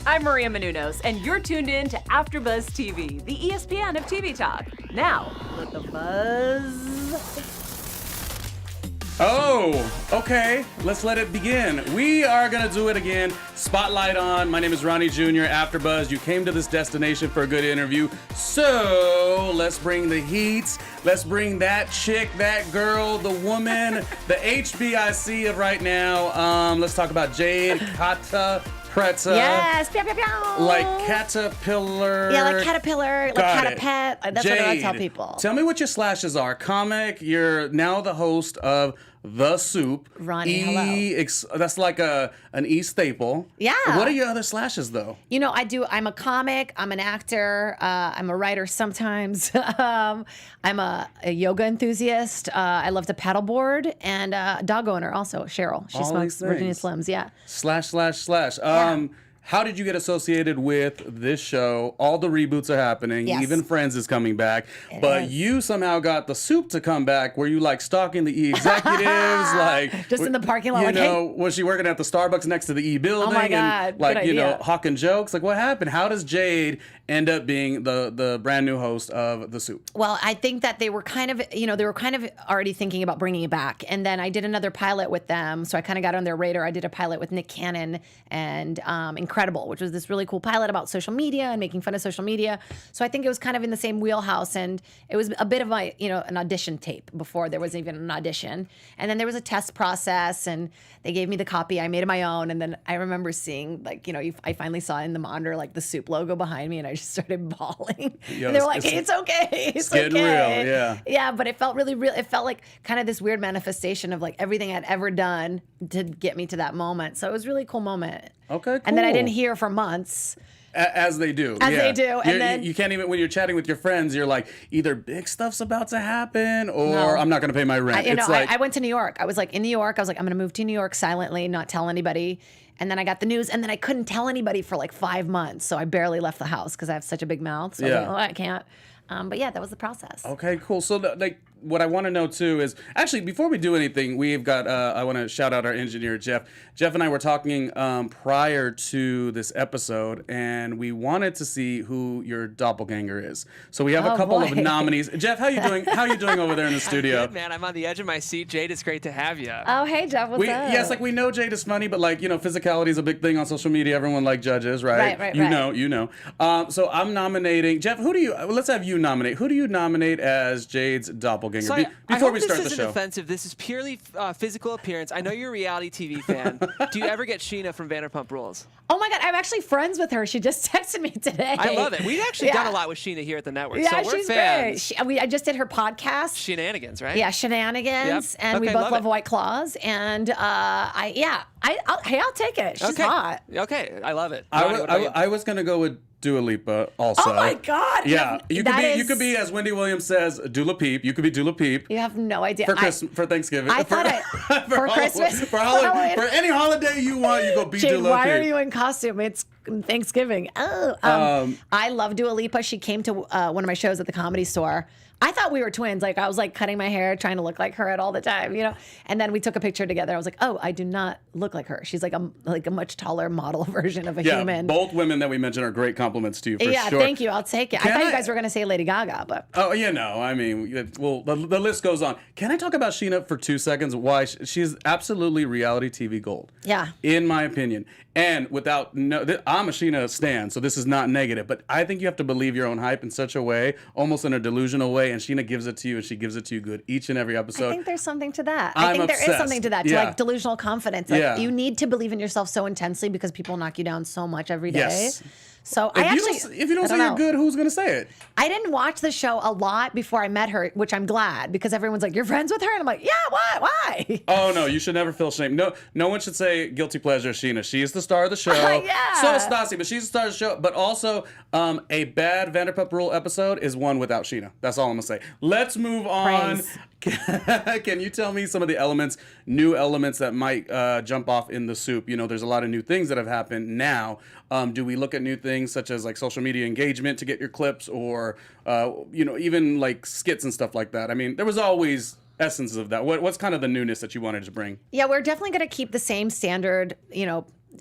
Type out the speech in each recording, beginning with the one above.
I'm Maria Menounos, and you're tuned in to AfterBuzz TV, the ESPN of TV talk. Now, let the buzz... Oh, okay. Let's let it begin. We are going to do it again. Spotlight on. My name is Ronnie Jr., AfterBuzz. You came to this destination for a good interview. So let's bring the heats. Let's bring that chick, that girl, the woman, the HBIC of right now. Let's talk about Jade Catta-Preta. Yes, pew, pew, pew. Like caterpillar. Yeah, like caterpillar, like Got catapet. That's Jade, what I tell people. Tell me what your slashes are. Comic, you're now the host of The Soup. Ronnie, hello. That's like an E staple. Yeah. What are your other slashes, though? You know, I'm a comic, I'm an actor, I'm a writer sometimes. I'm a yoga enthusiast. I love to paddleboard, and a dog owner also, Cheryl. She All smokes these Virginia things. Slims, yeah. ///. How did you get associated with this show? All the reboots are happening. Yes. Even Friends is coming back. But is. you somehow got The Soup to come back. Were you like stalking the E executives? Like Just in the parking lot, You like, know, was she working at the Starbucks next to the E building? Oh my God, And like, good you know, idea. hawking jokes? Like, what happened? How does Jade end up being the brand new host of The Soup? Well, I think that they were kind of already thinking about bringing it back. And then I did another pilot with them. So I kind of got on their radar. I did a pilot with Nick Cannon and Incredible, which was this really cool pilot about social media and making fun of social media. So I think it was kind of in the same wheelhouse. And it was a bit of an audition tape before there was even an audition. And then there was a test process, and they gave me the copy. I made it my own. And then I remember seeing, I finally saw in the monitor, like, the Soup logo behind me, and I just started bawling. Yo, and they were like, hey, it's okay. It's getting okay. real, yeah. Yeah, but it felt really real. It felt like kind of this weird manifestation of like everything I'd ever done to get me to that moment. So it was a really cool moment. Okay, cool. And then I didn't hear for months. As they do. As yeah. they do. And then you can't even, when you're chatting with your friends, you're like, either big stuff's about to happen or No. I'm not going to pay my rent. I went to New York. I was like in New York. I was like, I'm going to move to New York silently, not tell anybody. And then I got the news, and then I couldn't tell anybody for like 5 months. So I barely left the house because I have such a big mouth. So I was like, oh, I can't. But yeah, that was the process. Okay, cool. So, what I want to know too is actually before we do anything, we've got. I want to shout out our engineer Jeff. Jeff and I were talking prior to this episode, and we wanted to see who your doppelganger is. So we have a couple of nominees. Jeff, how you doing? How you doing over there in the studio? Good, man. I'm on the edge of my seat. Jade, it's great to have you. Oh, hey, Jeff, what's up? Yes, like we know Jade is funny, but like physicality is a big thing on social media. Everyone like judges, right? Right. You know. So I'm nominating Jeff. Who do you? Let's have you nominate. Who do you nominate as Jade's doppelganger? So Before we start this the isn't show. offensive. This is purely physical appearance. I know you're a reality TV fan. Do you ever get Sheena from Vanderpump Rules? Oh my God, I'm actually friends with her. She just texted me today. I love it. We've actually done a lot with Sheena here at the network. Yeah, so we're she's fans. great. I just did her podcast. Shenanigans, right? Yeah, Shenanigans, Yep. and we Okay, both love love it. White Claws. And I'll take it. She's Okay. hot. Okay, I love it. Ronnie, what about you? I was gonna go with Dua Lipa also. Oh my God! Yeah, you could be, is- as Wendy Williams says, Dula Peep. You could be Dula Peep. You have no idea. For Thanksgiving. I thought for Christmas, for Halloween. for any holiday you want, you go be Jade, Dula why Peep. are you in costume? It's Thanksgiving. Oh, I love Dua Lipa. She came to one of my shows at the Comedy Store. I thought we were twins. Like I was like cutting my hair, trying to look like her at all the time, And then we took a picture together. I was like, oh, I do not look like her. She's like a much taller model version of a human. Both women that we mentioned are great compliments to you for sure. Yeah, thank you. I'll take it. I thought you guys were going to say Lady Gaga, but. Oh, I mean, well, the list goes on. Can I talk about Sheena for 2 seconds? Why she's absolutely reality TV gold. Yeah. In my opinion. And I'm a Sheena stan, so this is not negative, but I think you have to believe your own hype in such a way, almost in a delusional way, and Sheena gives it to you, and she gives it to you good each and every episode. I think there's something to that. I'm I think there is obsessed. something to that, to Yeah. like delusional confidence. Like you need to believe in yourself so intensely because people knock you down so much every day. Yes. So if you don't say you're good, who's gonna say it? I didn't watch the show a lot before I met her, which I'm glad because everyone's like, "You're friends with her," and I'm like, "Yeah, why?" Oh no, you should never feel shame. No one should say guilty pleasure. Sheena, she's the star of the show. Yeah. So is Stassi, but she's the star of the show. But also, a bad Vanderpump Rule episode is one without Sheena. That's all I'm gonna say. Let's move on. Praise. Can you tell me some of the new elements that might jump off in the soup? There's a lot of new things that have happened now. Do we look at new things such as like social media engagement to get your clips or, even like skits and stuff like that? I mean, there was always essences of that. What's kind of the newness that you wanted to bring? Yeah, we're definitely going to keep the same standard,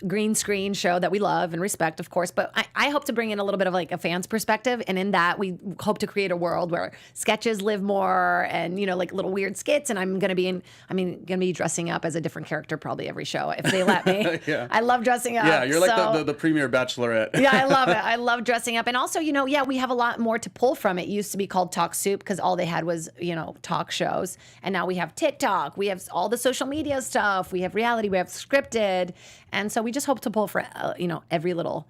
green screen show that we love and respect, of course. But I hope to bring in a little bit of like a fan's perspective. And in that, we hope to create a world where sketches live more and, like little weird skits. And I'm going to be dressing up as a different character probably every show if they let me. Yeah. I love dressing up. Yeah, you're like the premier Bachelorette. Yeah, I love it. I love dressing up. And also, we have a lot more to pull from. It used to be called Talk Soup because all they had was, talk shows. And now we have TikTok. We have all the social media stuff. We have reality. We have scripted. And so we just hope to pull for, every little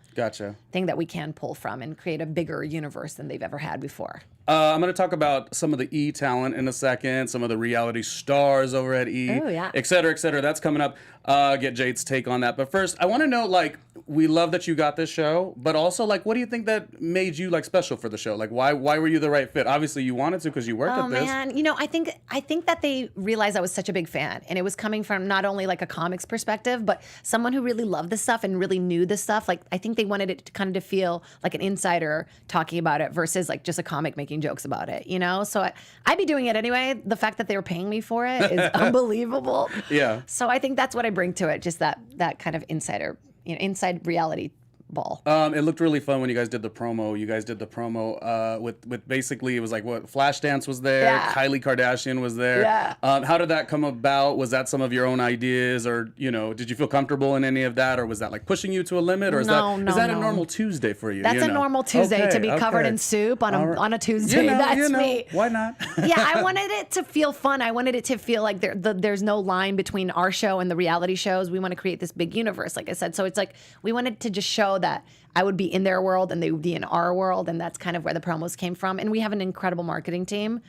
thing that we can pull from and create a bigger universe than they've ever had before. I'm going to talk about some of the E talent in a second, some of the reality stars over at E, et cetera, et cetera. That's coming up. Get Jade's take on that. But first, I want to know, we love that you got this show, but also, what do you think that made you, special for the show? Why were you the right fit? Obviously, you wanted to because you worked at this. Oh, man. I think that they realized I was such a big fan, and it was coming from not only, a comics perspective, but someone who really loved this stuff and really knew this stuff. I think they wanted it to kind of feel like an insider talking about it versus, just a comic making jokes about it, So I'd be doing it anyway. The fact that they were paying me for it is unbelievable. Yeah. So I think that's what I bring to it, just that kind of insider, inside reality ball. It looked really fun when you guys did the promo. You guys did the promo with basically, it was Flashdance was there, Kylie Kardashian was there. Yeah. How did that come about? Was that some of your own ideas, or did you feel comfortable in any of that, or was that pushing you to a limit, or is that a normal Tuesday for you? That's a normal Tuesday to be covered in soup on a Tuesday. That's me. Why not? Yeah, I wanted it to feel fun. I wanted it to feel like there's no line between our show and the reality shows. We want to create this big universe, like I said. So it's we wanted to just show that I would be in their world and they would be in our world, and that's kind of where the promos came from. And we have an incredible marketing team,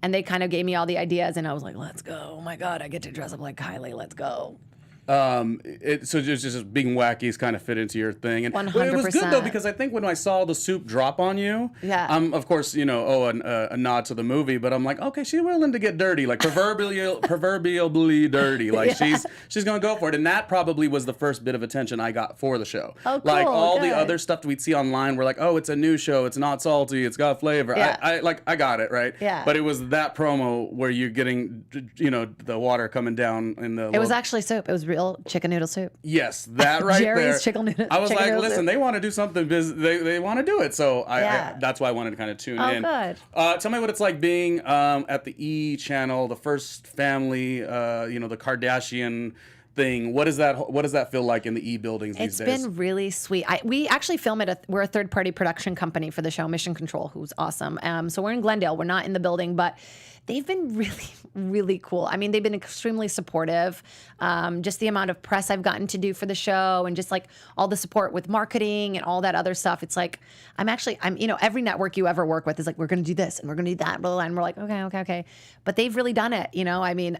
and they kind of gave me all the ideas, and I was like, let's go. Oh my God, I get to dress up like Kylie. Let's go. So just being wacky's kind of fit into your thing, and 100%. It was good though because I think when I saw the soup drop on you, of course a nod to the movie, but I'm like, okay, she's willing to get dirty, proverbially dirty, she's gonna go for it, and that probably was the first bit of attention I got for the show. Oh, cool. The other stuff we'd see online, we're like, oh, it's a new show, it's not salty, it's got flavor. Yeah. I got it right. Yeah. But it was that promo where you're getting the water coming down in the. It was actually soup. It was real chicken noodle soup. Yes, that right Jerry's there. chicken noodle. I was like, listen, soup. they want to do something. They want to do it. So that's why I wanted to kind of tune in. Good. Tell me what it's like being at the E channel, the first family, the Kardashian thing. What does that feel like in the E buildings these days? It's been really sweet. We actually film we're a third-party production company for the show, Mission Control, who's awesome. So we're in Glendale. We're not in the building, but they've been really, really cool. I mean, they've been extremely supportive. Just the amount of press I've gotten to do for the show, and just all the support with marketing and all that other stuff. It's I'm every network you ever work with is we're going to do this and we're going to do that, blah, blah, blah, and we're like, okay. But they've really done it. I mean,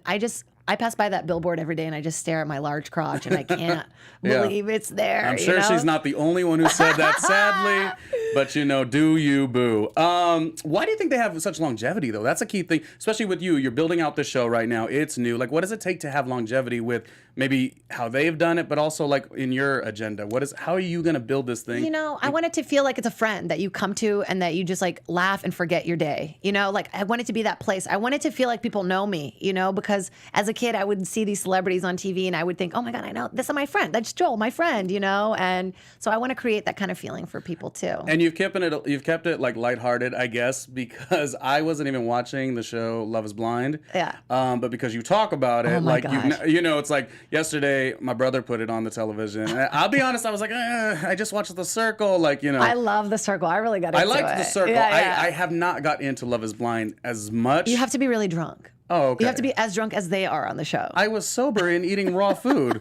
I pass by that billboard every day and I just stare at my large crotch and I can't believe it's there. I'm sure she's not the only one who said that, sadly. But do you boo? Why do you think they have such longevity though? That's a key thing, especially with you. You're building out the show right now. It's new. What does it take to have longevity with maybe how they've done it, but also in your agenda? How are you going to build this thing? I want it to feel like it's a friend that you come to and that you just laugh and forget your day. I want it to be that place. I want it to feel like people know me, because as a kid, I would see these celebrities on TV and I would think, oh my God, I know this is my friend. That's Joel, my friend, And so I want to create that kind of feeling for people too. And you've kept it lighthearted, I guess, because I wasn't even watching the show Love Is Blind. Yeah. But because you talk about it, oh my gosh. it's yesterday my brother put it on the television. And I'll be honest, I was like, I just watched The Circle, I love The Circle. I really got into it. I liked The Circle. Yeah. I have not got into Love Is Blind as much. You have to be really drunk. Oh, okay. You have to be as drunk as they are on the show. I was sober and eating raw food,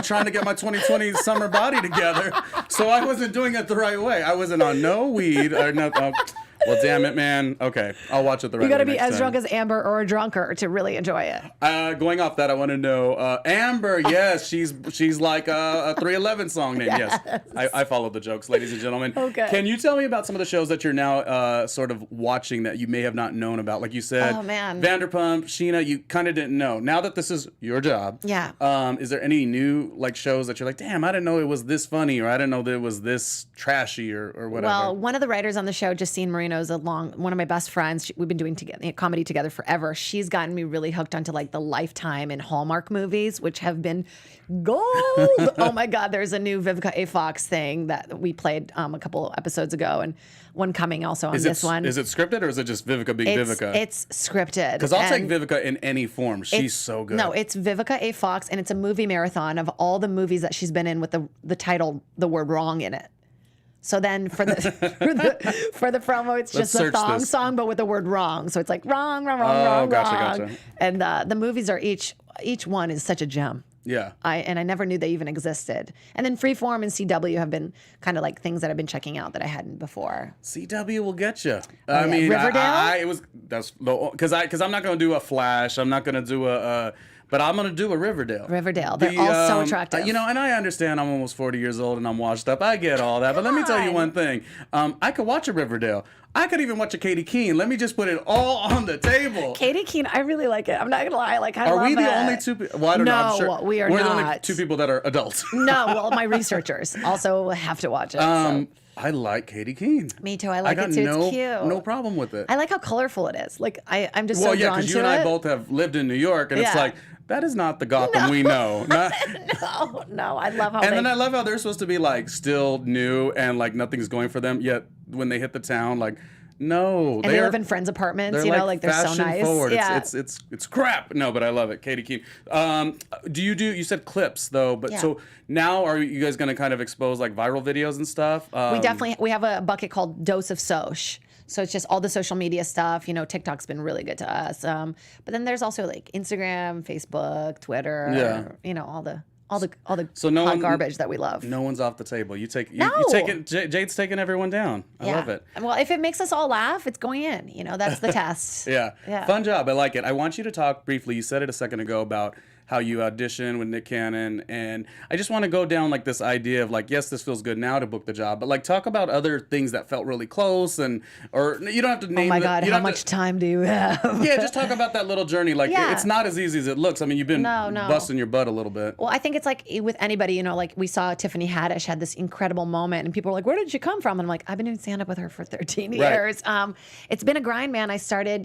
trying to get my 2020 summer body together. So I wasn't doing it the right way. I wasn't on no weed or nothing. Well, damn it, man. Okay, I'll watch it the right way. You got to be as time. drunk as Amber or a drunker to really enjoy it. Going off that, I want to know Amber. Yes, she's like a 311 song name. Yes, I follow the jokes, ladies and gentlemen. Okay. Can you tell me about some of the shows that you're now sort of watching that you may have not known about? Like you said, oh man, Vanderpump, Sheena. You kind of didn't know. Now that this is your job, is there any new shows that you're like, damn, I didn't know it was this funny, or I didn't know that it was this trashy, or whatever? Well, one of the writers on the show, Justine Marino, Menounos, one of my best friends. We've been doing comedy together forever. She's gotten me really hooked onto like the Lifetime and Hallmark movies, which have been gold. Oh my God, there's a new Vivica A. Fox thing that we played a couple episodes ago, and one coming also on this one. Is it scripted or is it just Vivica being Vivica? It's scripted. Because I'll take Vivica in any form. She's so good. No, it's Vivica A. Fox, and it's a movie marathon of all the movies that she's been in with the title, the word wrong in it. So then for the for the promo, it's just a thong song, but with the word wrong. So it's like wrong. Gotcha. And the movies are each one is such a gem. Yeah. I never knew they even existed. And then Freeform and CW have been kind of like things that I've been checking out that I hadn't before. CW will get you. I mean, Riverdale. Because I'm not going to do a Flash. I'm not going to do but I'm going to do a Riverdale. They're all so attractive. You know, and I understand I'm almost 40 years old and I'm washed up. I get all that. But let me tell you one thing. I could watch a Riverdale. I could even watch a Katie Keene. Let me just put it all on the table. Katie Keene, I really like it. I'm not going to lie. Like, I love it. Are we the only two people? Well, I don't know. I'm sure. We are We're not. the only two people that are adults. No, well, my researchers also have to watch it. I like Katie Keene. Me too. I like it too. It's cute. No problem with it. I like how colorful it is. Like, I'm just so drawn to it. Well, yeah, because you and I both have lived in New York, and it's like, that is not the Gotham we know. No, I love how then I love how they're supposed to be like still new and like nothing's going for them, yet when they hit the town, like, no. And they live in friends' apartments, you know, like they're so nice. Forward. Yeah. It's crap. No, but I love it. Katie Keene. You said clips though, but so now are you guys gonna kind of expose like viral videos and stuff? We have a bucket called Dose of Soch. So it's just all the social media stuff. You know, TikTok's been really good to us. But then there's also like Instagram, Facebook, Twitter. You know, all the hot garbage that we love. No one's off the table. You take it. Jade's taking everyone down. I love it. Well, if it makes us all laugh, it's going in. You know, that's the test. Yeah. Fun job. I like it. I want you to talk briefly. You said it a second ago about how you auditioned with Nick Cannon, and I just want to go down like this idea of like, yes, this feels good now to book the job, but like talk about other things that felt really close, or you don't have to name. Oh my God, how much time do you have? Yeah, just talk about that little journey. Like it's not as easy as it looks. I mean, you've been busting your butt a little bit. Well, I think it's like with anybody, you know, like we saw Tiffany Haddish had this incredible moment, and people were like, "Where did she come from?" And I'm like, "I've been doing stand up with her for 13 years." It's been a grind, man. I started,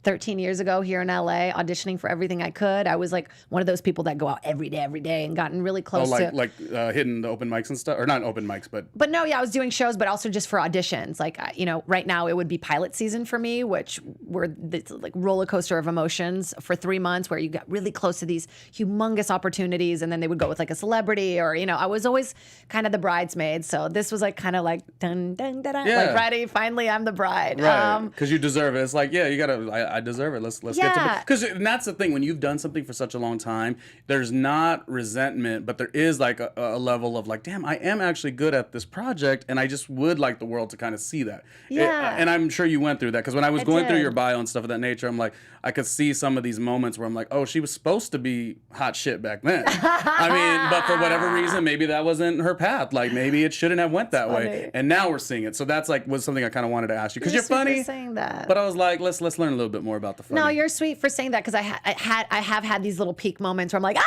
13 years ago here in LA, auditioning for everything I could. I was like one of those people that go out every day, and gotten really close to hitting the open mics and stuff, or not open mics, but no, I was doing shows, but also just for auditions. Like, right now it would be pilot season for me, which were this like roller coaster of emotions for 3 months, where you got really close to these humongous opportunities, and then they would go with like a celebrity, or I was always kind of the bridesmaid. So this was like kind of like dun dun dun, like ready. Finally, I'm the bride. Right, because you deserve it. It's like you gotta. I deserve it. Let's get to because that's the thing, when you've done something for such a long time, there's not resentment, but there is like a level of like, damn, I am actually good at this project, and I just would like the world to kind of see that. And I'm sure you went through that, because when I was going through your bio and stuff of that nature, I'm like, I could see some of these moments where I'm like, oh, she was supposed to be hot shit back then. I mean, but for whatever reason, maybe that wasn't her path. Like maybe it shouldn't have went that way, and now we're seeing it. So that's like was something I kind of wanted to ask you, because you're funny. Saying that. But I was like, let's learn a little bit more about the funny. No, you're sweet for saying that, because I have had these little peak moments where I'm like,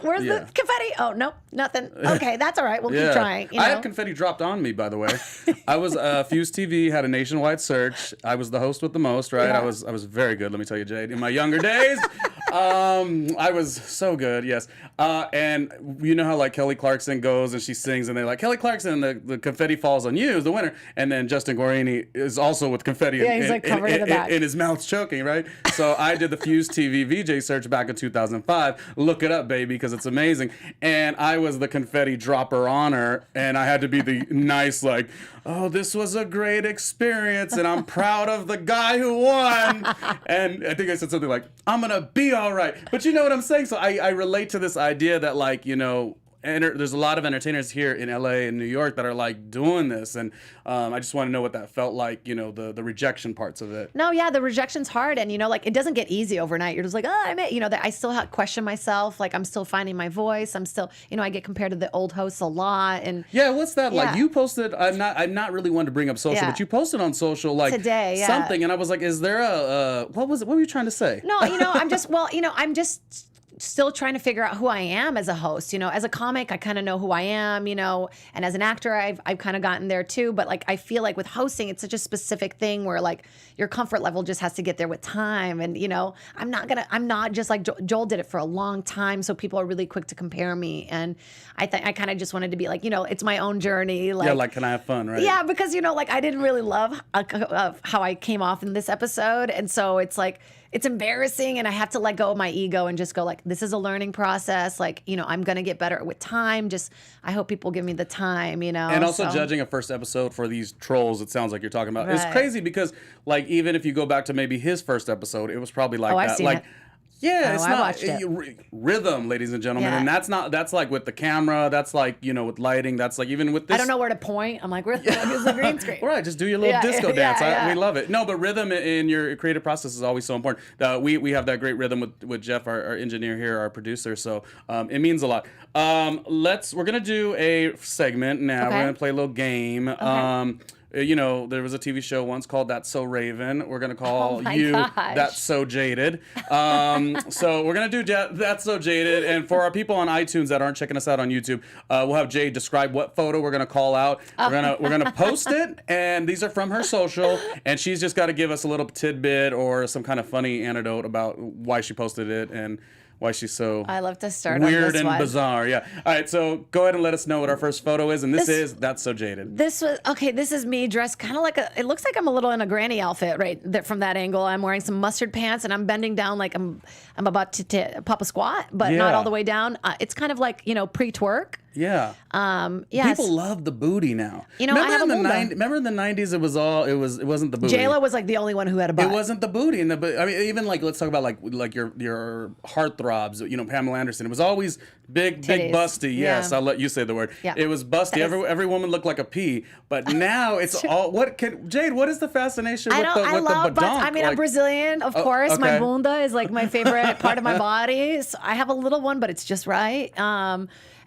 where's the confetti? Oh, no, nothing. Okay, that's all right. We'll keep trying. I had confetti dropped on me, by the way. I was Fuse TV had a nationwide search. I was the host with the most, right? Yeah. I was very good. Let me tell you, Jade. In my younger days, I was so good. Yes, and you know how like Kelly Clarkson goes and she sings, and they're like, Kelly Clarkson, the confetti falls on you, is the winner, and then Justin Guarini is also with confetti. He's like covered in the back. In his mouth choking, right? So I did the Fuse TV VJ search back in 2005. Look it up, baby, because it's amazing. And I was the confetti dropper on her, and I had to be the nice, like, oh, this was a great experience, and I'm proud of the guy who won. And I think I said something like, I'm gonna be all right. But you know what I'm saying? So I relate to this idea that, like, there's a lot of entertainers here in LA and New York that are like doing this, and I just want to know what that felt like, the rejection parts of it. No, yeah, the rejection's hard, and like it doesn't get easy overnight. You're just like, oh, that I still question myself, like I'm still finding my voice. I'm still, I get compared to the old hosts a lot, and what's that like? You posted. I'm not really one to bring up social, but you posted on social like today, something, and I was like, is there what were you trying to say? No, I'm just still trying to figure out who I am as a host. You know, as a comic, I kind of know who I am, you know, and as an actor, I've kind of gotten there too. But like, I feel like with hosting, it's such a specific thing where like your comfort level just has to get there with time. And, you know, I'm not just like Joel did it for a long time. So people are really quick to compare me. And I kind of just wanted to be like, you know, it's my own journey. Like, yeah, like, can I have fun, right? Yeah, because, you know, like I didn't really love how I came off in this episode. And so it's like, it's embarrassing, and I have to let go of my ego and just go like, this is a learning process. Like, you know, I'm going to get better with time. Just, I hope people give me the time, you know. And also judging a first episode for these trolls, it sounds like you're talking about. Right. It's crazy because, like, even if you go back to maybe his first episode, it was probably like that. I've seen like, it. yeah, it's I not watched it. Rhythm, ladies and gentlemen, Yeah. and that's like with the camera, that's like, you know, with lighting, that's like even with this. I don't know where to point. I'm like, where's the green screen? Right, just do your little disco dance. yeah. We love it. No, but rhythm in your creative process is always so important. We have that great rhythm with Jeff, our engineer here, our producer. So it means a lot. We're gonna do a segment now. Okay. We're gonna play a little game. You know, there was a TV show once called That's So Raven. We're going to call you gosh. That's So Jaded. So we're going to do That's So Jaded. And for our people on iTunes that aren't checking us out on YouTube, we'll have Jade describe what photo we're going to call out. We're gonna post it, and these are from her social, and she's just got to give us a little tidbit or some kind of funny anecdote about why she posted it and why she's so I love to start weird on this and one. bizarre. Yeah. All right, so go ahead and let us know what our first photo is, and this is That's So Jaded. This is me dressed kind of like it looks like I'm a little in a granny outfit, right? From that angle. I'm wearing some mustard pants, and I'm bending down like I'm about to pop a squat, but not all the way down. It's kind of like, you know, pre-twerk. Yeah. Yes. People love the booty now. You know, I have a remember in the 90s it wasn't the booty. J-Lo was like the only one who had a butt. It wasn't the booty. I mean, even like, let's talk about like your heartthrobs, you know, Pamela Anderson. It was always big busty. Yes, Yeah. I'll let you say the word. Yeah. It was busty. Every woman looked like a pea. But now it's all Jade, what is the fascination with the love butts. badonk? I mean, I'm Brazilian, of course. okay. My bunda is like my favorite part of my body. So I have a little one, but it's just right.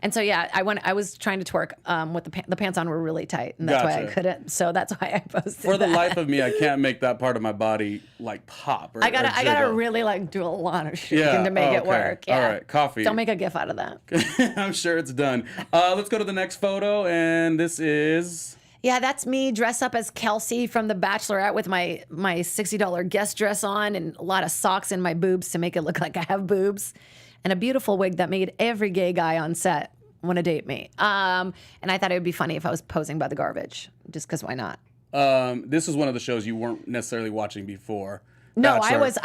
And so yeah, I was trying to twerk with the pants on were really tight, and that's why I Gotcha. couldn't. So that's why I posted. For the that. life of me, I can't make that part of my body like pop. I gotta jiggle. really like do a lot of shaking to make it work. Yeah. All right, coffee. Don't make a gif out of that. I'm sure it's done. Let's go to the next photo, and this is. Yeah, that's me dressed up as Kelsey from The Bachelorette with my $60 guest dress on and a lot of socks in my boobs to make it look like I have boobs, and a beautiful wig that made every gay guy on set want to date me. And I thought it would be funny if I was posing by the garbage, just because why not? This is one of the shows you weren't necessarily watching before. No, Bachelor. I was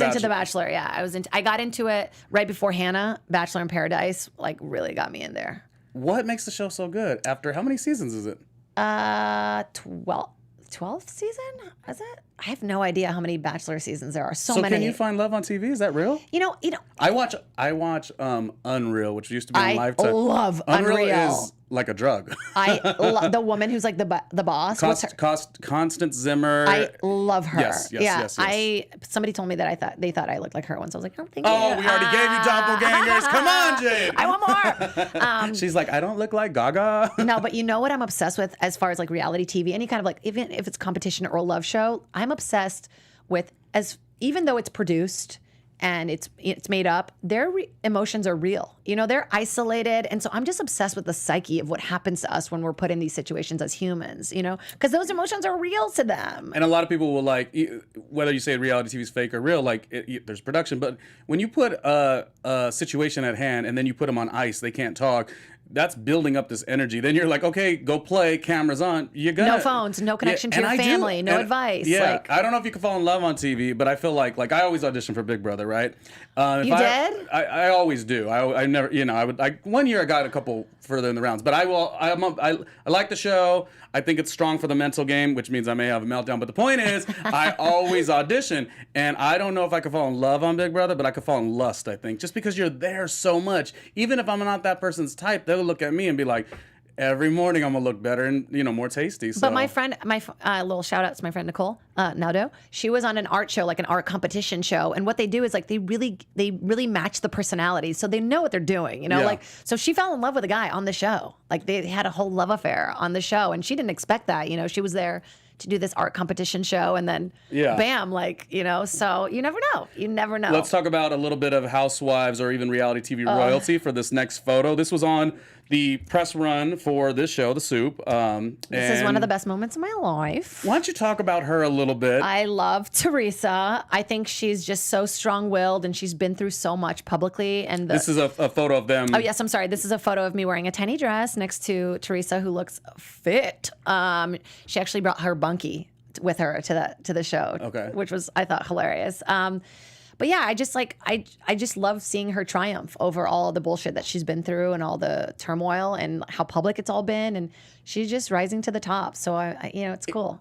at into The Bachelor. Yeah, I got into it right before Hannah. Bachelor in Paradise like really got me in there. What makes the show so good? After how many seasons is it? 12th season? Is it? I have no idea how many Bachelor seasons there are. So many. Can you find love on TV? Is that real? You know. I watch Unreal, which used to be on I Lifetime. love Unreal. Unreal. Is like a drug. I love the woman who's like the boss. What's her? Constance Zimmer. I love her. Yes. Somebody told me that they thought I looked like her once. I was like, oh, thank Oh, you. we already gave you doppelgangers. Come on, Jade. I want more. She's like, I don't look like Gaga. No, but you know what I'm obsessed with as far as like reality TV, any kind of like, even if it's competition or a love show, I'm obsessed with, even though it's produced and it's made up, their emotions are real. You know, they're isolated. And so I'm just obsessed with the psyche of what happens to us when we're put in these situations as humans, you know, because those emotions are real to them. And a lot of people will like, whether you say reality TV is fake or real, like there's production. But when you put a situation at hand and then you put them on ice, they can't talk. That's building up this energy. Then you're like, okay, go play, cameras on. You got no phones, no connection to your family, no advice. Yeah, like, I don't know if you can fall in love on TV, but I feel like I always audition for Big Brother, right? You did? I always do. I never, you know, one year I got a couple further in the rounds, but I like the show. I think it's strong for the mental game, which means I may have a meltdown. But the point is, I always audition, and I don't know if I could fall in love on Big Brother, but I could fall in lust, I think, just because you're there so much. Even if I'm not that person's type, they'll look at me and be like, every morning I'm gonna look better and, you know, more tasty. So. But my friend, little shout out to my friend Nicole Naldo. She was on an art show, like an art competition show, and what they do is like they really match the personalities, so they know what they're doing. You know, Yeah. like so she fell in love with a guy on the show. Like they had a whole love affair on the show, and she didn't expect that. You know, she was there. to do this art competition show, and then bam, like, you know, so you never know. You never know. Let's talk about a little bit of housewives or even reality TV royalty for this next photo. This was on the press run for this show, The Soup. This is one of the best moments of my life. Why don't you talk about her a little bit? I love Teresa. I think she's just so strong-willed, and she's been through so much publicly. And this is a photo of them. Oh, yes, I'm sorry. This is a photo of me wearing a tiny dress next to Teresa, who looks fit. She actually brought her bunkie with her to the show, which was, I thought, hilarious. But yeah, I just love seeing her triumph over all the bullshit that she's been through and all the turmoil and how public it's all been, and she's just rising to the top. So I you know, it's cool.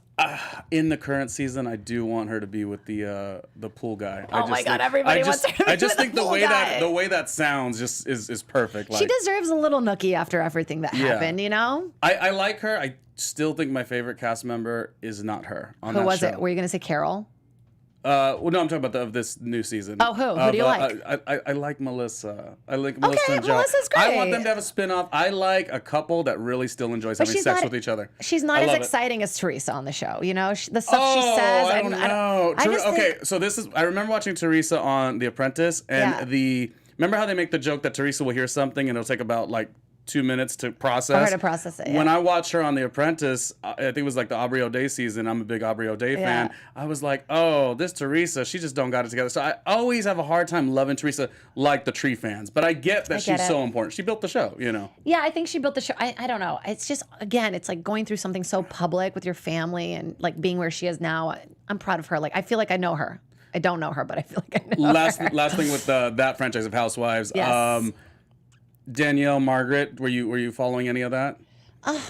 In the current season, I do want her to be with the pool guy. Oh my God, everybody wants her to be I just with think the pool guy. the way that sounds just is perfect. Like, she deserves a little nookie after everything that happened, you know? I like her. I still think my favorite cast member is not her on that show. Who was it? Were you going to say Carol? Well, no, I'm talking about of this new season. Oh, who? Who do you like? I like Melissa. I like Melissa and Joe. Melissa's great. I want them to have a spin-off. I like a couple that really still enjoys having sex with each other. She's not as exciting as Teresa on the show. You know, the stuff she says. I don't know. So this is. I remember watching Teresa on The Apprentice, and remember how they make the joke that Teresa will hear something and it'll take about like 2 minutes to process. For her to process it. Yeah. When I watched her on The Apprentice, I think it was like the Aubrey O'Day season. I'm a big Aubrey O'Day fan. I was like, oh, this Teresa, she just don't got it together. So I always have a hard time loving Teresa like the Tree fans. But I get that she's so important. She built the show, you know. Yeah, I think she built the show. I don't know. It's just, again, it's like going through something so public with your family and like being where she is now. I'm proud of her. Like, I feel like I know her. I don't know her, but I feel like I know her. Last thing with that franchise of Housewives. Yes. Danielle, Margaret, were you following any of that?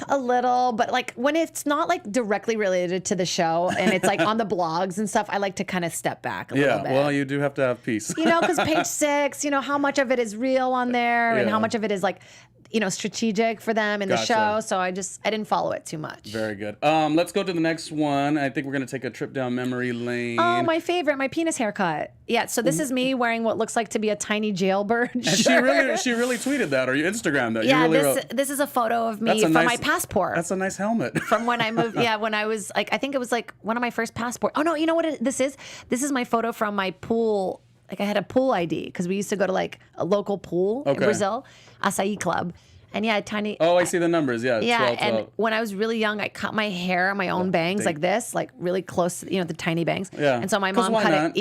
A little, but like when it's not like directly related to the show and it's like on the blogs and stuff, I like to kind of step back a little bit. Yeah, well, you do have to have peace. You know, because page 6, you know, how much of it is real on there and how much of it is like, you know, strategic for them in the show. So I didn't follow it too much. Very good. Let's go to the next one. I think we're going to take a trip down memory lane. Oh, my favorite, my penis haircut. Yeah, so this is me wearing what looks like to be a tiny jailbird shirt. And she really tweeted that, or you Instagrammed that. Yeah, you really this is a photo of me from my passport. That's a nice helmet. From when I moved, when I was like, I think it was like one of my first passports. Oh no, you know what this is? This is my photo from my pool. Like I had a pool ID because we used to go to like a local pool in Brazil, Açaí Club. And yeah, tiny. Oh, I see the numbers. Yeah, yeah. 12, 12. And when I was really young, I cut my hair, my own bangs like this, like really close to, you know, the tiny bangs. Yeah. And so my mom cut it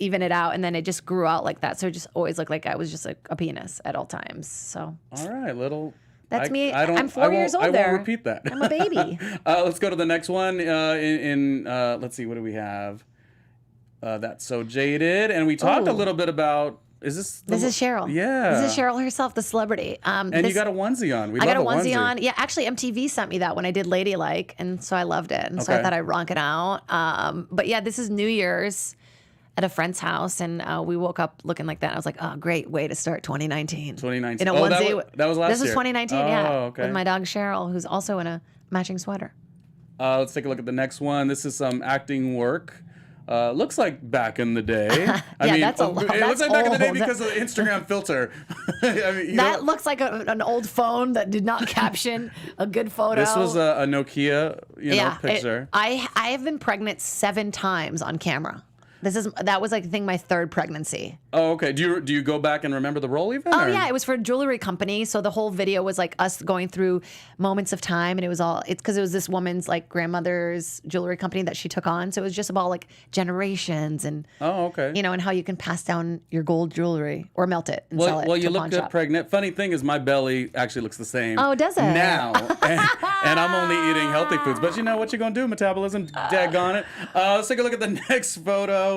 even it out, and then it just grew out like that. So it just always looked like I was just like a penis at all times. So. All right, little. That's me. I'm 4 years old there. I won't repeat that. I'm a baby. Let's go to the next one. Let's see, what do we have? That's So Jaded, and we talked a little bit about. This is Cheryl. Yeah. This is Cheryl herself, the celebrity. And you got a onesie on. I got a onesie on. Yeah, actually, MTV sent me that when I did Ladylike, and so I loved it. And so I thought I'd rock it out. But yeah, this is New Year's at a friend's house, and we woke up looking like that. I was like, oh, great way to start 2019. 2019. In a onesie. That was last year. This was 2019, with my dog Cheryl, who's also in a matching sweater. Let's take a look at the next one. This is some acting work. Looks like back in the day. I mean, that's it looks like back in the day because of the Instagram filter. I mean, that looks like an old phone that did not caption a good photo. This was a Nokia, picture. I have been pregnant 7 times on camera. That was like I think my 3rd pregnancy. Oh, okay. Do you go back and remember the role even? Oh, yeah. It was for a jewelry company. So the whole video was like us going through moments of time, and it's because it was this woman's like grandmother's jewelry company that she took on. So it was just about like generations and you know, and how you can pass down your gold jewelry or melt it and sell it. Well, you look good pregnant. Funny thing is, my belly actually looks the same. Oh, does it now? and I'm only eating healthy foods. But you know what you're gonna do? Metabolism, daggone it. Let's take a look at the next photo.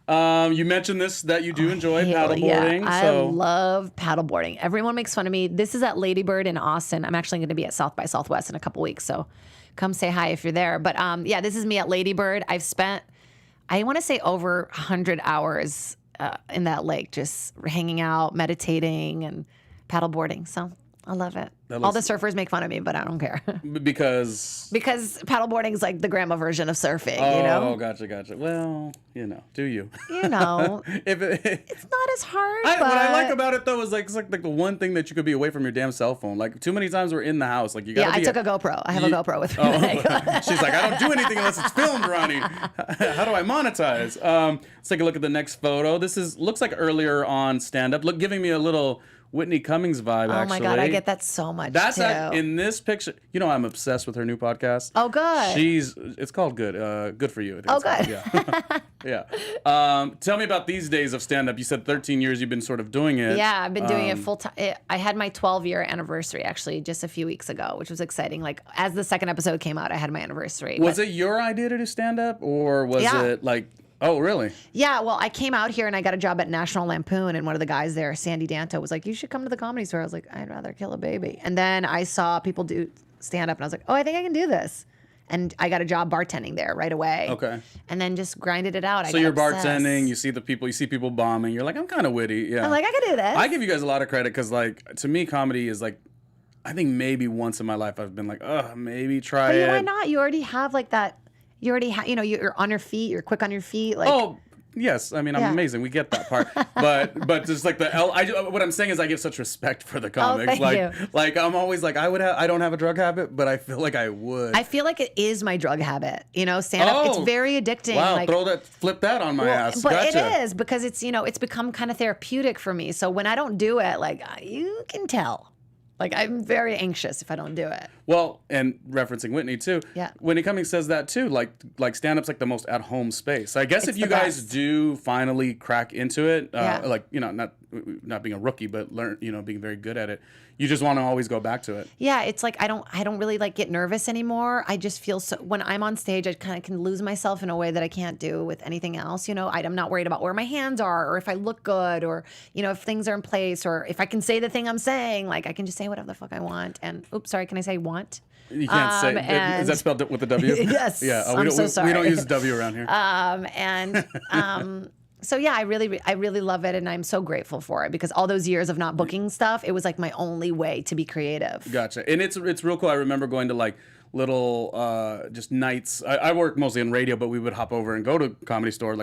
You mentioned that you do enjoy paddleboarding. Yeah. I love paddleboarding. Everyone makes fun of me. This is at Lady Bird in Austin. I'm actually going to be at South by Southwest in a couple weeks, so come say hi if you're there. But yeah, this is me at Lady Bird. I've spent, I want to say, over 100 hours in that lake, just hanging out, meditating, and paddleboarding. So I love it. All the surfers make fun of me, but I don't care. Because paddleboarding is like the grandma version of surfing, you know? Oh, gotcha. Well, do you? You know. If it's not as hard, What I like about it, though, is like, it's like the one thing that you could be away from your damn cell phone. Like, too many times we're in the house. Like, you gotta I took a GoPro. I have a GoPro with me. She's like, I don't do anything unless it's filmed, Ronnie. How do I monetize? Let's take a look at the next photo. Looks like earlier on stand-up. Giving me a little Whitney Cummings vibe, actually. Oh my God, I get that so much, That's too. in this picture. I'm obsessed with her new podcast. Oh, good. It's called Good. Good for you. I think Oh, it's called. Yeah. Yeah. Tell me about these days of stand-up. You said 13 years you've been sort of doing it. Yeah, I've been doing it full time. I had my 12-year anniversary, actually, just a few weeks ago, which was exciting. Like, as the second episode came out, I had my anniversary. Was it your idea to do stand-up, or was it like... Oh, really? Yeah, well, I came out here and I got a job at National Lampoon, and one of the guys there, Sandy Danto, was like, you should come to the Comedy Store. I was like, I'd rather kill a baby. And then I saw people do stand-up, and I was like, oh, I think I can do this. And I got a job bartending there right away. Okay. And then just grinded it out. So you're bartending, you see people bombing. You're like, I'm kind of witty. Yeah. I'm like, I can do this. I give you guys a lot of credit because, like, to me, comedy is like, I think maybe once in my life I've been like, maybe try it. But why not? You already have like that. You already have, you're on your feet. You're quick on your feet. Like, oh, yes. I mean, I'm amazing. We get that part. but just like what I'm saying is I give such respect for the comics. Thank you. Like I'm always like, I don't have a drug habit, but I feel like I would. I feel like it is my drug habit. Stand up. It's very addicting. Wow, flip that on my ass. But gotcha. it is because it's, it's become kind of therapeutic for me. So when I don't do it, like you can tell. Like, I'm very anxious if I don't do it. Well, and referencing Whitney, too. Yeah. Whitney Cummings says that, too. Like stand-up's like the most at-home space. I guess if you guys do finally crack into it, not being a rookie, but learn, being very good at it, you just want to always go back to it. Yeah, it's like I don't really like get nervous anymore. I just feel so when I'm on stage, I kind of can lose myself in a way that I can't do with anything else. I'm not worried about where my hands are or if I look good or if things are in place or if I can say the thing I'm saying. Like I can just say whatever the fuck I want. And oops, sorry, can I say want? You can't say. Is that spelled with a W? Yes. Yeah. I'm so sorry. We don't use W around here. So yeah, I really love it, and I'm so grateful for it because all those years of not booking stuff, it was like my only way to be creative. Gotcha, and it's real cool. I remember going to like little just nights. I work mostly in radio, but we would hop over and go to Comedy Store on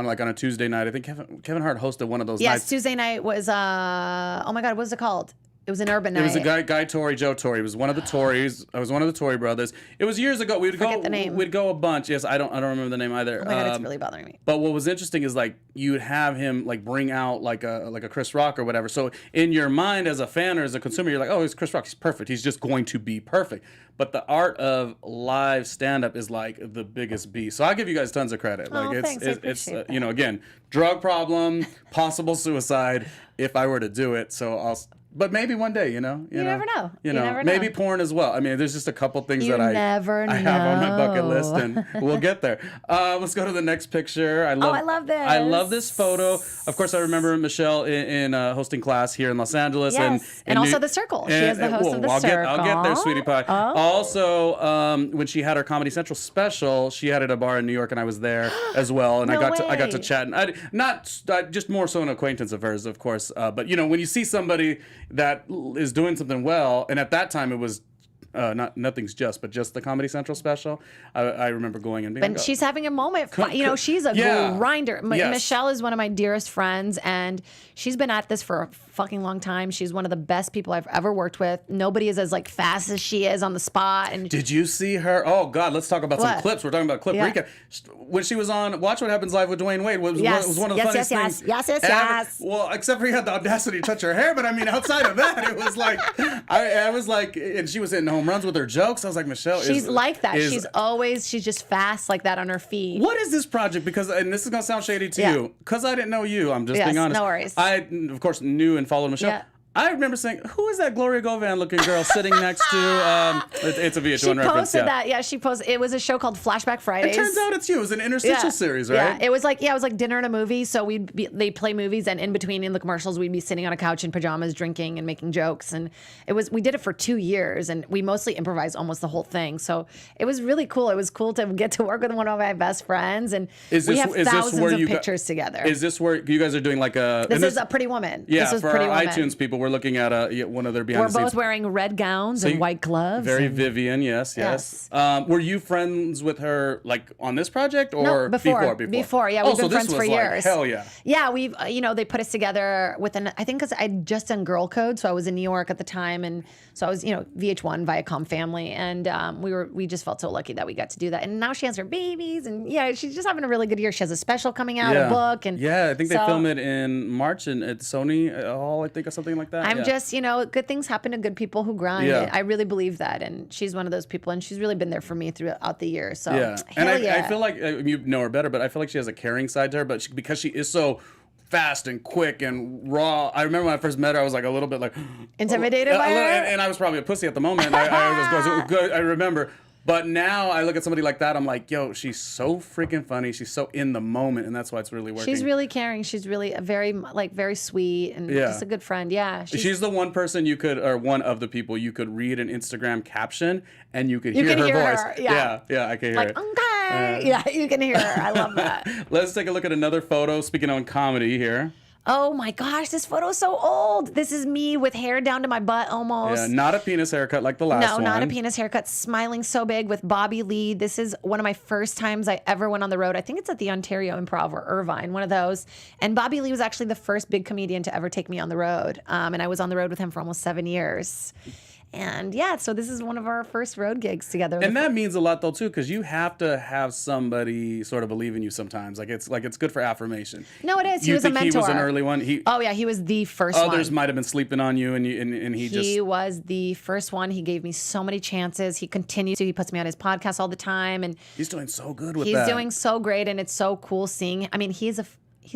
a Tuesday night. I think Kevin Hart hosted one of those nights. Yes, Tuesday night was oh my God, what was it called? It was an urban night. It was a guy Torrey, Joe Torrey. It was one of the Torreys. I was one of the Torrey brothers. It was years ago. We'd go a bunch. Yes, I don't remember the name either. Oh my God, it's really bothering me. But what was interesting is like you'd have him like bring out like a Chris Rock or whatever. So in your mind as a fan or as a consumer, you're like, oh, it's Chris Rock. He's perfect. He's just going to be perfect. But the art of live stand-up is like the biggest beast. So I give you guys tons of credit. Like thanks. Again, drug problem, possible suicide if I were to do it. So but maybe one day, you never know. You never know. Maybe porn as well. I mean, there's just a couple things that I have on my bucket list, and we'll get there. Let's go to the next picture. I love this. I love this photo. Of course, I remember Michelle in hosting class here in Los Angeles. Yes, and also The Circle. She is the host of The Circle. I'll get there, sweetie pie. Oh. Also, when she had her Comedy Central special, she had it at a bar in New York, and I was there as well. And I got to chat. And just more so an acquaintance of hers, of course. But when you see somebody that is doing something well, and at that time it was Nothing's Just, but just the Comedy Central special. I remember going and being like, she's having a moment. She's a grinder. Michelle is one of my dearest friends, and she's been at this for a fucking long time. She's one of the best people I've ever worked with. Nobody is as like fast as she is on the spot. And did you see her? Oh God, let's talk about some clips. We're talking about clip recap. When she was on Watch What Happens Live with Dwayne Wade, was one of the funniest things. Yes. Well, except for he had the audacity to touch her hair, but I mean, outside of that, it was like I was like, and she was hitting home runs with her jokes. I was like, Michelle, she's like that. She's just fast like that on her feet. What is this project? Because, and this is gonna sound shady to you, because I didn't know you. I'm just being honest. No worries. I of course knew and followed Michelle. Yeah. I remember saying, who is that Gloria Govan looking girl sitting next to, it's a VH1 reference. She posted that. Yeah, she posted, it was a show called Flashback Fridays. It turns out it's you. It was an interstitial series, right? Yeah, it was like dinner and a movie. So they play movies, and in between, in the commercials, we'd be sitting on a couch in pajamas, drinking and making jokes. And we did it for 2 years, and we mostly improvised almost the whole thing. So it was really cool. It was cool to get to work with one of my best friends, and we have thousands of pictures together. Is this where you guys are doing like a... This is a Pretty Woman. Yeah, this was for Pretty our Woman. iTunes people, we're looking at one of their behind We're the scenes. both wearing red gowns So and you- white gloves. Very and- Vivian, yes. Were you friends with her like on this project or No, before. before? Yeah, Oh, we've been so this friends for was like, years. hell yeah. Yeah, we've they put us together with I think because I'd just done Girl Code, so I was in New York at the time, and so I was VH1 Viacom family, and we just felt so lucky that we got to do that. And now she has her babies, and yeah, she's just having a really good year. She has a special coming out, a book, and I think they so- film it in March at Sony Hall, I think, or something like that. I'm just, good things happen to good people who grind. Yeah. I really believe that. And she's one of those people, and she's really been there for me throughout the year. So, yeah. hell And yeah. I feel like you know her better, but I feel like she has a caring side to her. But because she is so fast and quick and raw, I remember when I first met her, I was like a little bit like Intimidated by her? and I was probably a pussy at the moment. I remember. But now I look at somebody like that, I'm like, yo, she's so freaking funny. She's so in the moment, and that's why it's really working. She's really caring. She's really very sweet and just a good friend. Yeah. She's the one person or one of the people you could read an Instagram caption and you could You hear can her hear voice. her, yeah. Yeah, I can hear like, it. okay. Yeah, you can hear her. I love that. Let's take a look at another photo. Speaking on comedy here. Oh my gosh, this photo's so old. This is me with hair down to my butt almost. Yeah, not a penis haircut like the last No, one. not a penis haircut. Smiling so big with Bobby Lee. This is one of my first times I ever went on the road. I think it's at the Ontario Improv or Irvine, one of those. And Bobby Lee was actually the first big comedian to ever take me on the road. And I was on the road with him for almost 7 years. And yeah, so this is one of our first road gigs together. And that means a lot though too, because you have to have somebody sort of believe in you sometimes. It's good for affirmation. No, it is. He You was a think mentor. He was an early one. Oh yeah, he was the first one. Others might have been sleeping on you, and he was the first one. He gave me so many chances. He continues to. He puts me on his podcast all the time, and he's doing so good with he's that. doing so great, and it's so cool seeing. I mean, he's a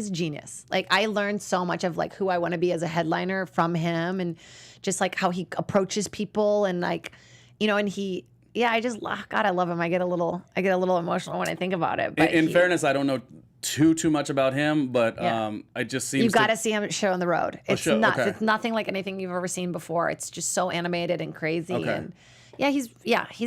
genius. Like I learned so much of like who I want to be as a headliner from him, and just like how he approaches people, and like, and he. Yeah, I just God, I love him. I get a little emotional when I think about it. But in fairness, I don't know too much about him, but I just seems you got to see him show on the road. It's show, nuts. okay. It's nothing like anything you've ever seen before. It's just so animated and crazy. Okay. And he's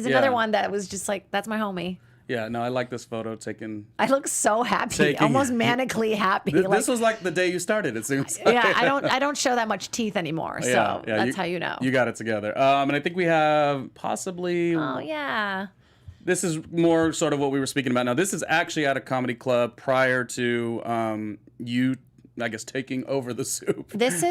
another one that was just like, that's my homie. Yeah, no, I like this photo taken. I look so happy, almost manically happy. This was like the day you started, it seems. Yeah, I don't show that much teeth anymore, so that's how you know. You got it together. And I think we have possibly. Oh yeah. This is more sort of what we were speaking about. Now, this is actually at a comedy club prior to you, I guess, taking over the Soup. This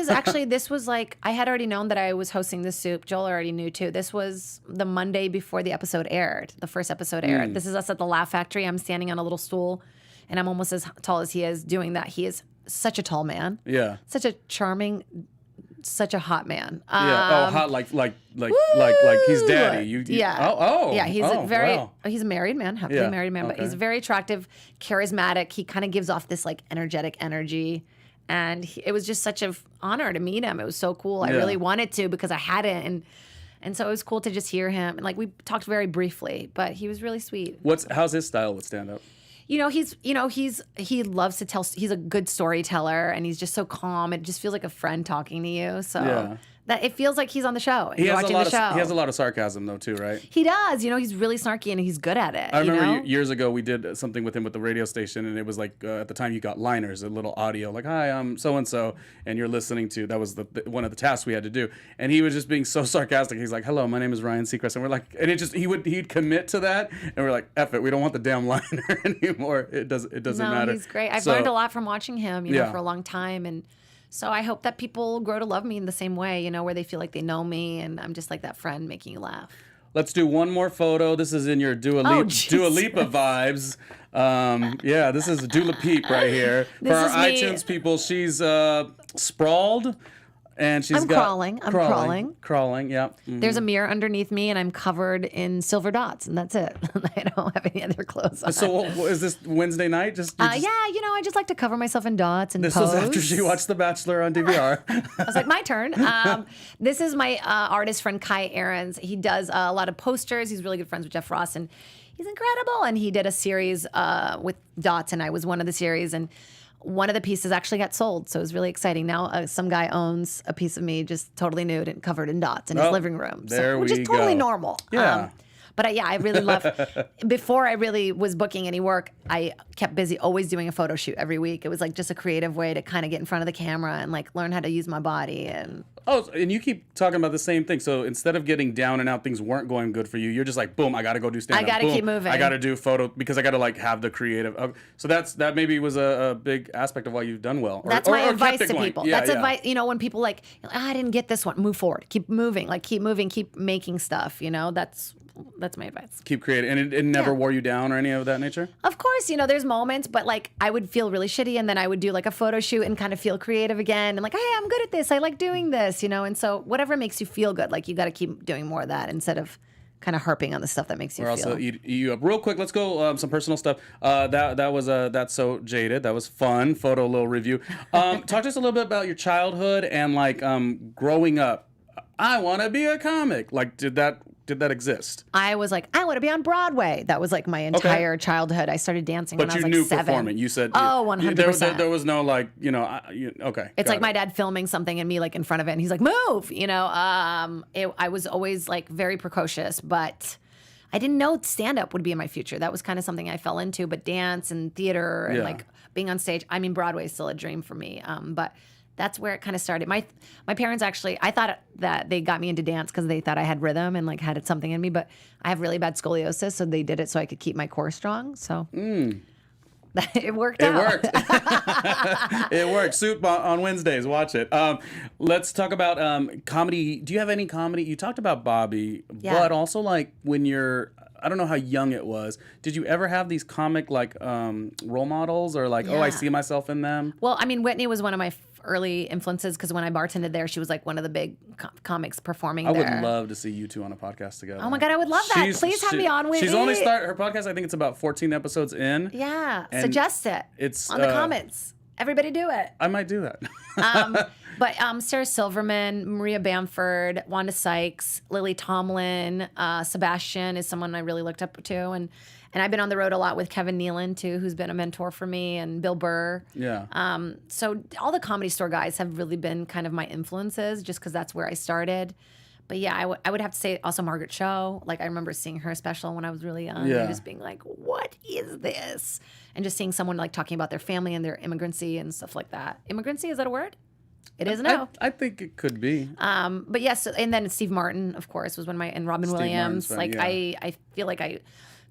was like, I had already known that I was hosting the Soup. Joel already knew too. This was the Monday before the episode aired. The first episode aired. This is us at the Laugh Factory. I'm standing on a little stool, and I'm almost as tall as he is doing that. He is such a tall man. Yeah. Such a charming, such a hot man. Yeah. Hot like he's daddy. Yeah, he's a very wow. he's a married man, happily married man, but he's very attractive, charismatic. He kind of gives off this like energetic energy, and it was just such an honor to meet him. It was so cool. I really wanted to because I hadn't, and so it was cool to just hear him. And like we talked very briefly, but he was really sweet. How's his style with stand up? He loves to tell. He's a good storyteller, and he's just so calm. It just feels like a friend talking to you. So that it feels like he's on the show. And you're watching the show. He has a lot of sarcasm though too, right? He does. He's really snarky and he's good at it. I remember years ago we did something with him with the radio station, and it was like at the time you got liners, a little audio, like "Hi, I'm so and so," and you're listening to. That was one of the tasks we had to do, and he was just being so sarcastic. He's like, "Hello, my name is Ryan Seacrest," and we're like, and he'd commit to that, and we're like, "F it, we don't want the damn liner anymore. It doesn't matter." He's great. I've learned a lot from watching him, for a long time, and so I hope that people grow to love me in the same way, where they feel like they know me, and I'm just like that friend making you laugh. Let's do one more photo. This is in your Dua Lipa vibes. This is Dua Peep right here. For our iTunes people, she's sprawled. And she's crawling. I'm crawling. Crawling, yeah. Mm-hmm. There's a mirror underneath me, and I'm covered in silver dots, and that's it. I don't have any other clothes on. So is this Wednesday night? I just like to cover myself in dots and This pose. was after she watched The Bachelor on DVR. I was like, my turn. This is my artist friend, Kai Ahrens. He does a lot of posters. He's really good friends with Jeff Ross, and he's incredible. And he did a series with dots, and I was one of the series, and one of the pieces actually got sold, so it was really exciting. Now some guy owns a piece of me just totally nude and covered in dots in his living room, which is totally normal. Yeah. But yeah, I really love, before I really was booking any work, I kept busy always doing a photo shoot every week. It was like just a creative way to kind of get in front of the camera and like learn how to use my body. And Oh, and you keep talking about the same thing. So instead of getting down and out, things weren't going good for you. You're just like, boom, I got to go do stand-up. I got to keep moving. I got to do photo because I got to like have the creative. So that maybe was a big aspect of why you've done well. That's my advice kept it to going. people. Yeah, That's yeah. advice, you know, when people like, I didn't get this one, move forward, keep moving, like keep moving, keep making stuff, you know, that's my advice. Keep creating. And it never wore you down or any of that nature? Of course, you know, there's moments, but like I would feel really shitty and then I would do like a photo shoot and kind of feel creative again and like, hey, I'm good at this. I like doing this, you know, and so whatever makes you feel good, like you got to keep doing more of that instead of kind of harping on the stuff that makes you Or feel. also eat you up. Real quick, let's go some personal stuff. That was That's So Jaded. That was fun. Photo little review. Talk to us a little bit about your childhood and like growing up. I want to be a comic. Like, did that exist? I was like, I want to be on Broadway. That was like my entire childhood. I started dancing when I was like 7. But you knew performing. You said, oh, 100%. There was no like, okay. It's like my dad filming something and me like in front of it, and he's like, "Move!" You know. I was always like very precocious, but I didn't know stand up would be in my future. That was kind of something I fell into, but dance and theater and like being on stage. I mean, Broadway is still a dream for me. But that's where it kind of started. My parents actually, I thought that they got me into dance because they thought I had rhythm and like had something in me, but I have really bad scoliosis, so they did it so I could keep my core strong. So it worked out. It worked. It worked. Soup on Wednesdays. Watch it. Let's talk about comedy. Do you have any comedy? You talked about Bobby, but also like when you're, I don't know how young it was. Did you ever have these comic like role models or like, oh, I see myself in them? Well, I mean, Whitney was one of my early influences because when I bartended there, she was like one of the big comics performing there. I would love to see you two on a podcast together. Oh my God, I would love that. Please have me on, Whitney. She's only started her podcast. I think it's about 14 episodes in. Yeah, and suggest it. It's on the comments. Everybody do it. I might do that. But Sarah Silverman, Maria Bamford, Wanda Sykes, Lily Tomlin, Sebastian is someone I really looked up to, and I've been on the road a lot with Kevin Nealon too, who's been a mentor for me, and Bill Burr. Yeah. So all the Comedy Store guys have really been kind of my influences, just because that's where I started. But yeah, I would have to say also Margaret Cho. Like I remember seeing her special when I was really young, and just being like, "What is this?" And just seeing someone like talking about their family and their immigrancy and stuff like that. Immigrancy, is that a word? It is now. I think it could be. But yes, and then Steve Martin, of course, was and Robin Steve Williams. Martin's Like funny, I feel like I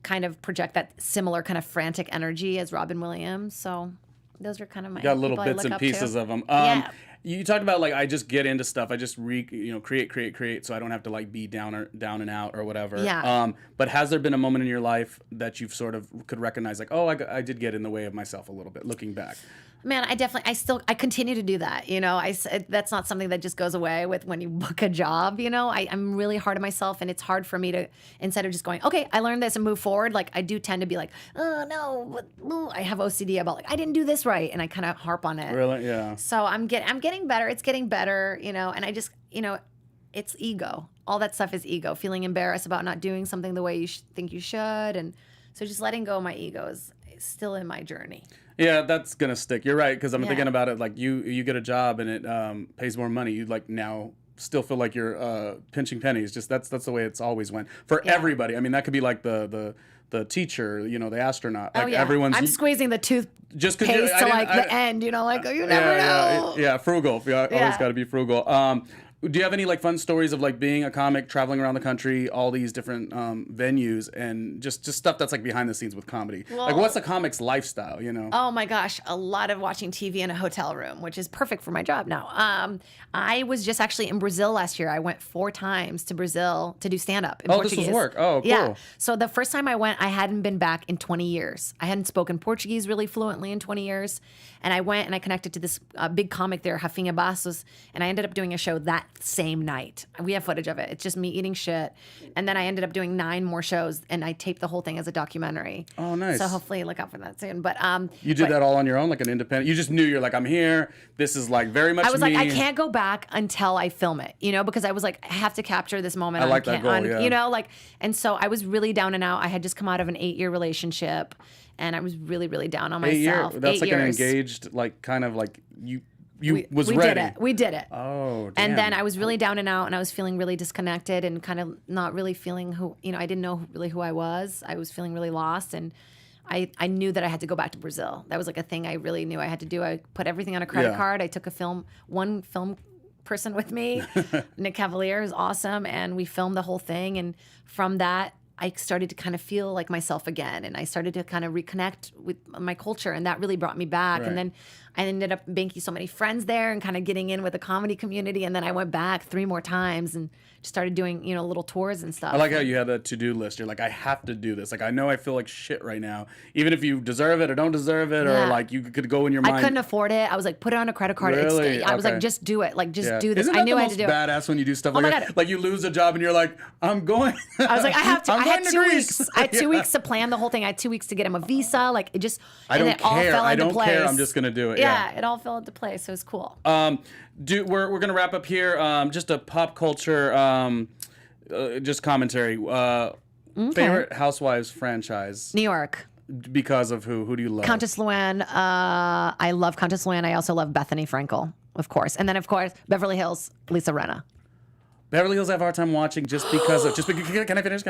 kind of project that similar kind of frantic energy as Robin Williams. So those are kind of my You got little people I bits look and up pieces to. of them. Yeah. You talked about like I just get into stuff. I just create, so I don't have to like be down and out or whatever. Yeah. But has there been a moment in your life that you've sort of could recognize like, oh, I did get in the way of myself a little bit, looking back? Man, I continue to do that. You know, that's not something that just goes away with when you book a job. You know, I'm really hard on myself, and it's hard for me to, instead of just going, okay, I learned this and move forward. Like I do tend to be like, oh no, I have OCD about like I didn't do this right, and I kind of harp on it. Really? Yeah. So I'm getting better. It's getting better. You know, and I just, you know, it's ego. All that stuff is ego. Feeling embarrassed about not doing something the way you think you should, and so just letting go of my ego is still in my journey. Yeah, that's gonna stick. You're right, because I'm thinking about it. Like you get a job and it pays more money. You like now still feel like you're pinching pennies. Just that's the way it's always went for everybody. I mean, that could be like the teacher, you know, the astronaut. Like everyone's. I'm squeezing the toothpaste just to like the end. You know, like you never know. Yeah, frugal. You always got to be frugal. Do you have any like fun stories of like being a comic, traveling around the country, all these different venues, and just stuff that's like behind the scenes with comedy? Well, like, what's a comic's lifestyle? You know? Oh my gosh, a lot of watching TV in a hotel room, which is perfect for my job now. I was just actually in Brazil last year. I went 4 times to Brazil to do stand up in Portuguese. This was work. Oh, cool. Yeah. So the first time I went, I hadn't been back in 20 years. I hadn't spoken Portuguese really fluently in 20 years. And I went and I connected to this big comic there, Rafinha Bastos, and I ended up doing a show that same night. We have footage of it. It's just me eating shit. And then I ended up doing 9 more shows, and I taped the whole thing as a documentary. Oh, nice. So hopefully look out for that soon. But you did that all on your own, like an independent? You just knew you're like, I'm here. This is like very much I was me. like, I can't go back until I film it, you know, because I was like, I have to capture this moment. I like that goal, yeah. You know, like, and so I was really down and out. I had just come out of an 8-year relationship, and I was really, really down on myself. 8 years. That's 8 like years. an engaged, like kind of like you was we ready. did it. We did it. Oh, damn. And then I was really down and out, and I was feeling really disconnected and kind of not really feeling who, I didn't know really who I was. I was feeling really lost, and I knew that I had to go back to Brazil. That was like a thing I really knew I had to do. I put everything on a credit card. I took one film person with me, Nick Cavalier, is awesome, and we filmed the whole thing. And from that, I started to kind of feel like myself again, and I started to kind of reconnect with my culture, and that really brought me back. Right. And then I ended up making so many friends there and kind of getting in with the comedy community. And then I went back 3 more times and started doing, little tours and stuff. I like how you had that to-do list. You're like, I have to do this. Like, I know I feel like shit right now. Even if you deserve it or don't deserve it, or like you could go in your mind. I couldn't afford it. I was like, put it on a credit card. Really? I was Okay. like, just do it. Like, just do this. Isn't I that knew the I had to most do it. badass when you do stuff Oh like my that? God. Like you lose a job and you're like, I'm going. I was like, I have to. I'm I had going to 2 Greece. weeks. I had 2 weeks to plan the whole thing. I had 2 weeks to get him a visa. Like, it just. I and don't it all care. fell I into don't place. care. I'm just gonna do it. Yeah, it all fell into place. So it was cool. We're gonna wrap up here. Just a pop culture, just commentary. Favorite Housewives franchise New York. because of who? Who do you love? Countess Luann. I love Countess Luann. I also love Bethany Frankel, of course. And then, of course, Beverly Hills, Lisa Rinna. Beverly Hills I have a hard time watching just because of can I finish?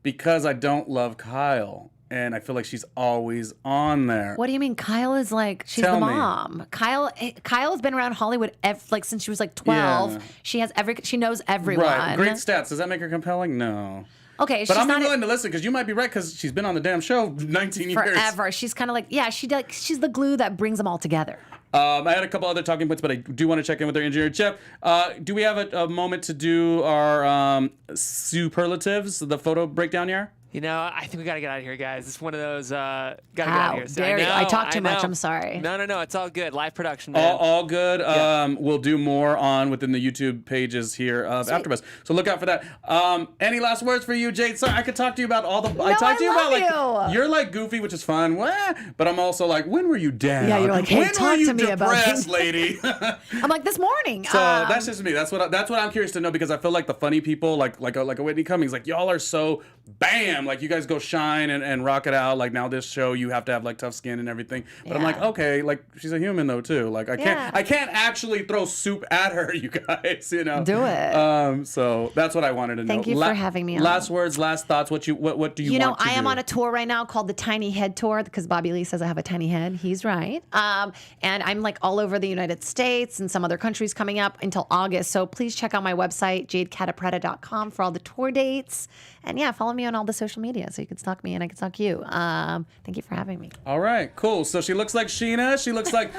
Because I don't love Kyle. And I feel like she's always on there. What do you mean? Kyle is like, she's Tell the me. mom. Kyle has been around Hollywood since she was like 12. Yeah. She knows everyone. Right. Great stats. Does that make her compelling? No. Okay, But she's I'm not willing to listen because you might be right because she's been on the damn show 19 years. forever. She's kind of like, she's the glue that brings them all together. I had a couple other talking points, but I do want to check in with our engineer, Jeff. Do we have a moment to do our superlatives, the photo breakdown here? I think we got to get out of here, guys. It's one of those, gotta get How out of here. So dare you. I talk too much. know. I'm sorry. No. It's all good. Live production, man. All good. We'll do more within the YouTube pages here of AfterBuzz. So look out for that. Any last words for you, Jade? Sorry, I could talk to you about all the. I talked to you about love you. You're like goofy, which is fun. But I'm also like, when were you down? Yeah, you're like, hey, when talk were you to me about depressed, things. lady? I'm like, this morning. So that's just me. That's what I'm curious to know because I feel like the funny people, like a Whitney Cummings, like y'all are so bam, like you guys go shine and rock it out. Like now this show, you have to have like tough skin and everything. But I'm like, okay, like she's a human though too. Like I can't actually throw soup at her, you guys. Do it. So that's what I wanted to know. Thank you for having me on. Last words, last thoughts. What do you want to do? I am on a tour right now called the Tiny Head Tour because Bobby Lee says I have a tiny head. He's right. And I'm like all over the United States and some other countries coming up until August. So please check out my website, jadecattapreta.com for all the tour dates. And follow me on all the social media so you can stalk me and I can stalk you. Thank you for having me. All right, cool. So she looks like Sheena. She looks like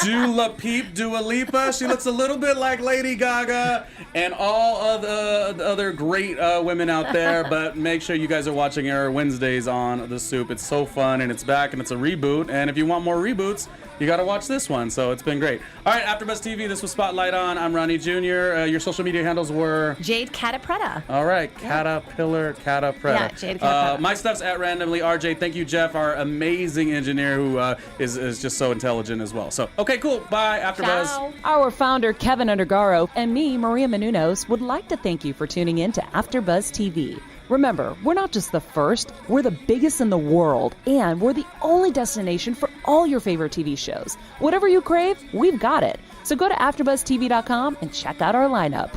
Dua Lipa. She looks a little bit like Lady Gaga and all of the other great women out there. But make sure you guys are watching her Wednesdays on The Soup. It's so fun and it's back and it's a reboot. And if you want more reboots, you got to watch this one. So it's been great. All right, AfterBuzz TV. This was Spotlight On. I'm Ronnie Jr. Your social media handles were Jade Catta-Preta. all right, Catta-Preta. Yeah, Jade Catta-Preta. My stuff's at randomly. RJ, thank you, Jeff, our amazing engineer who is just so intelligent as well. So, okay, cool. Bye, AfterBuzz. Ciao. Our founder, Keven Undergaro, and me, Maria Menounos, would like to thank you for tuning in to AfterBuzz TV. Remember, we're not just the first, we're the biggest in the world, and we're the only destination for all your favorite TV shows. Whatever you crave, we've got it. So go to AfterBuzzTV.com and check out our lineup.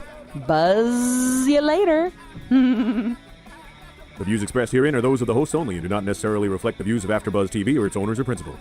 Buzz you later. The views expressed herein are those of the hosts only and do not necessarily reflect the views of AfterBuzz TV or its owners or principals.